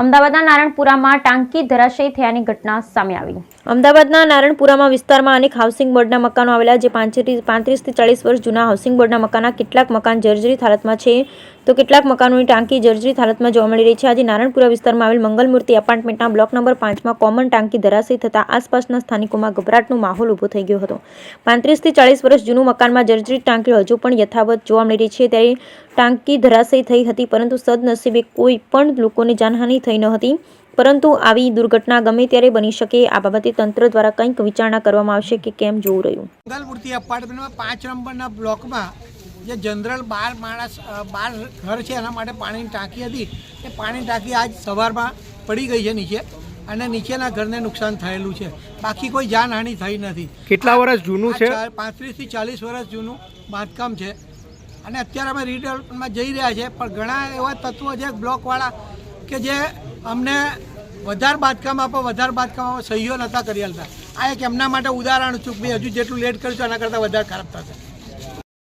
અમદાવાદના નારણપુરામાં ટાંકી ધરાશયી થયાની ઘટના સામે આવી। અમદાવાદના નારણપુરામાં વિસ્તારમાં અનેક હાઉસિંગ બોર્ડના મકાનો આવેલા જે 35 થી 40 વર્ષ જૂના હાઉસિંગ બોર્ડના મકાનના કેટલાક મકાન જર્જરિત હાલતમાં છે તો કેટલાક મકાનોની ટાંકી જર્જરિત હાલતમાં જોવા મળી રહી છે। આજે નારણપુરા વિસ્તારમાં આવેલ મંગલમૂર્તિ એપાર્ટમેન્ટના બ્લોક નંબર 5માં કોમન ટાંકી ધરાશયી થતાં આસપાસના સ્થાનિકોમાં ગભરાટનો માહોલ ઊભો થઈ ગયો હતો। 35 થી 40 વર્ષ જૂનું મકાનમાં જર્જરિત ટાંકીઓ હજુ પણ યથાવત જોવા મળી રહી છે ત્યારે ટાંકી ધરાશયી થઈ હતી પરંતુ સદનસીબે કોઈ પણ લોકોને જાનહાનિ થઈ ન હતી પરંતુ આવી દુર્ઘટના ગમે ત્યારે બની શકે આ બાબતે તંત્ર દ્વારા કંઈક વિચારણા કરવામાં આવશે કે કેમ જોવું રહ્યું। મંગલમૂર્તિ એપાર્ટમેન્ટમાં 5 નંબરના બ્લોકમાં જે જનરલ 12 માણસ 12 ઘર છે એના માટે પાણીની ટાંકી હતી એ પાણીની ટાંકી આજ સવારમાં પડી ગઈ છે નીચે અને નીચેના ઘરને નુકસાન થયેલું છે, બાકી કોઈ જાનહાનિ થઈ નથી। કેટલા વર્ષ જૂનું છે? 35 થી 40 વર્ષ જૂનું બાંધકામ છે અને અત્યારે અમે રીડેવલપમેન્ટમાં જઈ રહ્યા છે પણ ઘણા એવા તત્વો છે બ્લોકવાળા કે જે અમને વધારે બાંધકામ સહીઓ નહોતા કરી આલતા। આ એક એમના માટે ઉદાહરણ છું કે હજુ જેટલું લેટ કરશું એના કરતાં વધારે ખરાબ થશે।